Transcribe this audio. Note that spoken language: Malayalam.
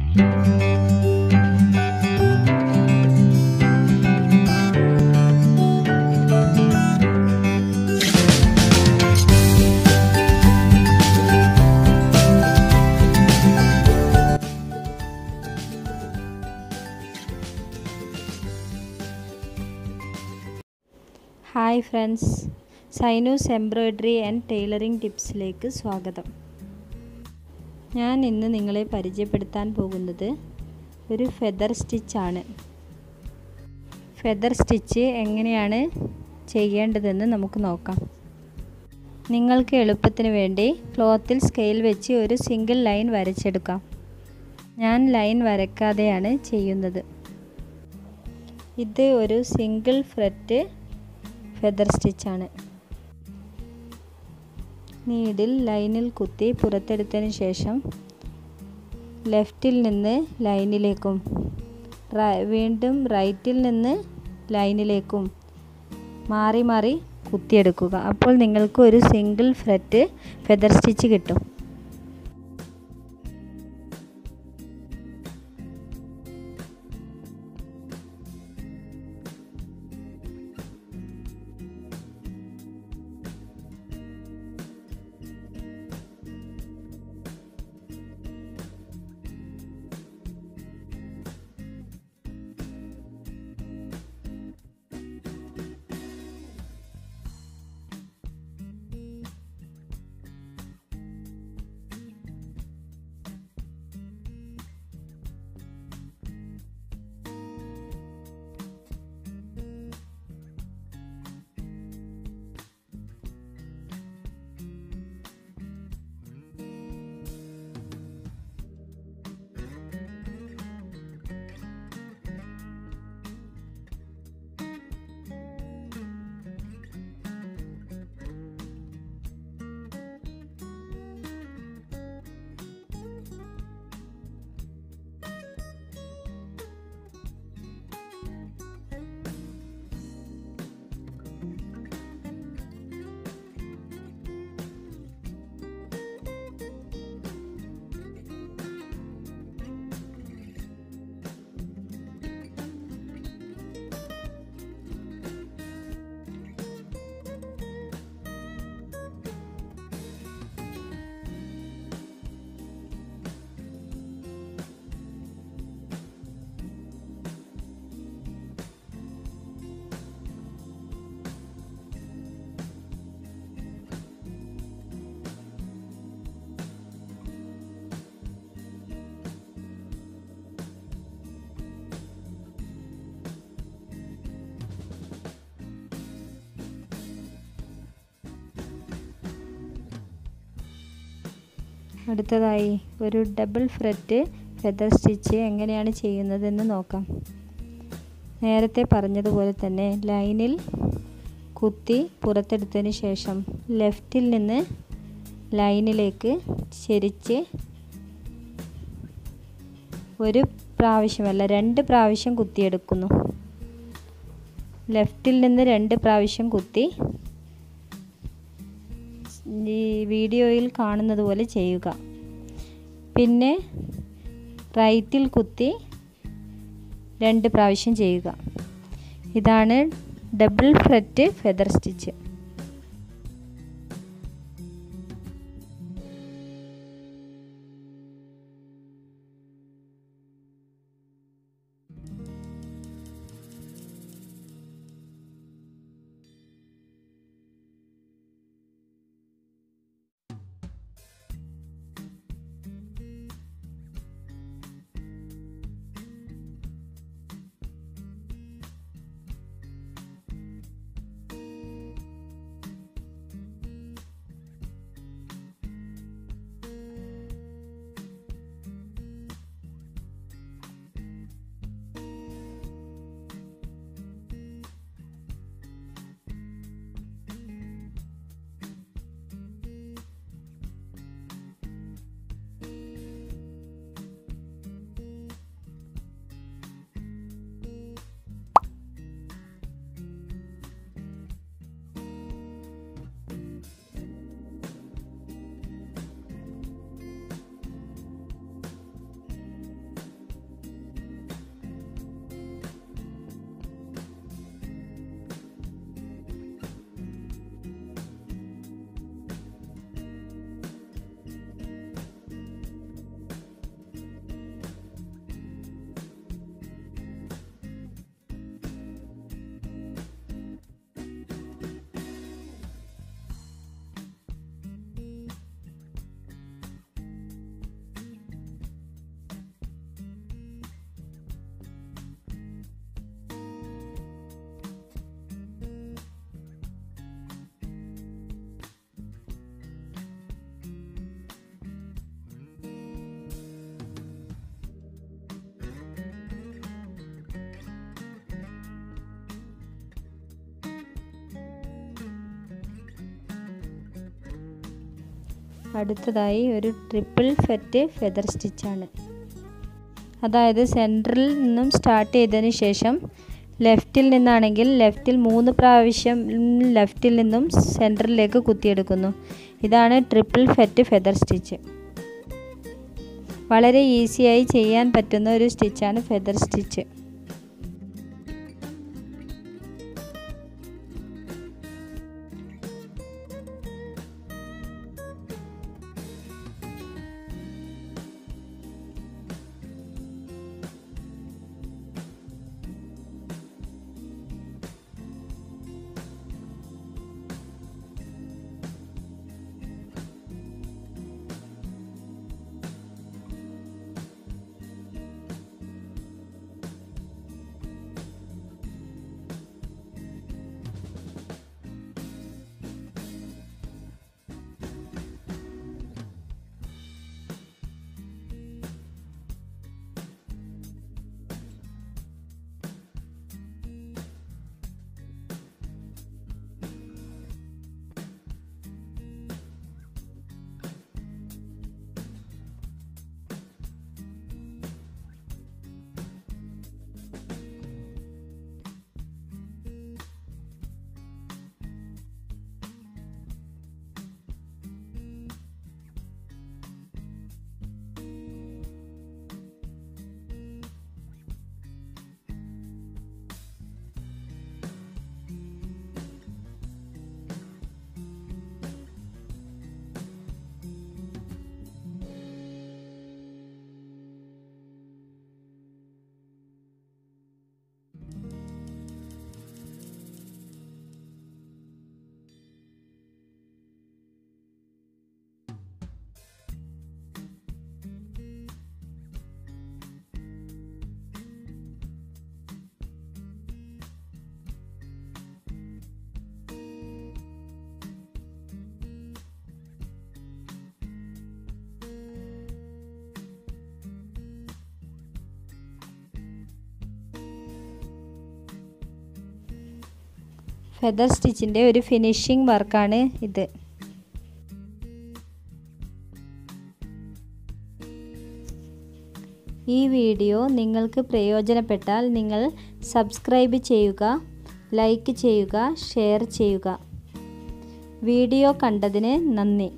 ഹായ് ഫ്രണ്ട്സ്, സൈനൂസ് എംബ്രോയിഡറി ആൻഡ് ടൈലറിംഗ് ടിപ്സിലേക്ക് സ്വാഗതം. ഞാൻ ഇന്ന് നിങ്ങളെ പരിചയപ്പെടുത്താൻ പോകുന്നത് ഒരു ഫെദർ സ്റ്റിച്ചാണ്. ഫെദർ സ്റ്റിച്ച് എങ്ങനെയാണ് ചെയ്യേണ്ടതെന്ന് നമുക്ക് നോക്കാം. നിങ്ങൾക്ക് എളുപ്പത്തിന് വേണ്ടി ക്ലോത്തിൽ സ്കെയിൽ വെച്ച് ഒരു സിംഗിൾ ലൈൻ വരച്ചെടുക്കാം. ഞാൻ ലൈൻ വരയ്ക്കാതെയാണ് ചെയ്യുന്നത്. ഇത് ഒരു സിംഗിൾ ഫ്രെറ്റ് ഫെദർ സ്റ്റിച്ചാണ്. നീഡിൽ ലൈനിൽ കുത്തി പുറത്തെടുത്തതിന് ശേഷം ലെഫ്റ്റിൽ നിന്ന് ലൈനിലേക്കും വീണ്ടും റൈറ്റിൽ നിന്ന് ലൈനിലേക്കും മാറി മാറി കുത്തിയെടുക്കുക. അപ്പോൾ നിങ്ങൾക്ക് ഒരു സിംഗിൾ ഫ്രെറ്റ് ഫെദർ സ്റ്റിച്ച് കിട്ടും. അടുത്തതായി ഒരു ഡബിൾ ഫ്രെറ്റ് ഫെദർ സ്റ്റിച്ച് എങ്ങനെയാണ് ചെയ്യുന്നതെന്ന് നോക്കാം. നേരത്തെ പറഞ്ഞതുപോലെ തന്നെ ലൈനിൽ കുത്തി പുറത്തെടുത്തതിന് ശേഷം ലെഫ്റ്റിൽ നിന്ന് ലൈനിലേക്ക് ചെരിച്ച് ഒരു പ്രാവശ്യമല്ല 2 പ്രാവശ്യം കുത്തിയെടുക്കുന്നു. ലെഫ്റ്റിൽ നിന്ന് 2 പ്രാവശ്യം കുത്തി ഈ വീഡിയോയിൽ കാണുന്നത് പോലെ ചെയ്യുക. പിന്നെ റൈറ്റിൽ കുത്തി 2 പ്രാവശ്യം ചെയ്യുക. ഇതാണ് ഡബിൾ ഫ്രെറ്റ് ഫെദർ സ്റ്റിച്ച്. അടുത്തതായി ഒരു ട്രിപ്പിൾ ഫെറ്റ് ഫെദർ സ്റ്റിച്ചാണ്. അതായത് സെൻറ്ററിൽ നിന്നും സ്റ്റാർട്ട് ചെയ്തതിന് ശേഷം ലെഫ്റ്റിൽ നിന്നാണെങ്കിൽ ലെഫ്റ്റിൽ 3 പ്രാവശ്യം ലെഫ്റ്റിൽ നിന്നും സെൻറ്ററിലേക്ക് കുത്തിയെടുക്കുന്നു. ഇതാണ് ട്രിപ്പിൾ ഫെറ്റ് ഫെദർ സ്റ്റിച്ച്. വളരെ ഈസിയായി ചെയ്യാൻ പറ്റുന്ന ഒരു സ്റ്റിച്ചാണ് ഫെദർ സ്റ്റിച്ച്. ഫെദർ സ്റ്റിച്ചിൻ്റെ ഒരു ഫിനിഷിംഗ് വർക്കാണ് ഇത്. ഈ വീഡിയോ നിങ്ങൾക്ക് പ്രയോജനപ്പെട്ടാൽ നിങ്ങൾ സബ്സ്ക്രൈബ് ചെയ്യുക, ലൈക്ക് ചെയ്യുക, ഷെയർ ചെയ്യുക. വീഡിയോ കണ്ടതിന് നന്ദി.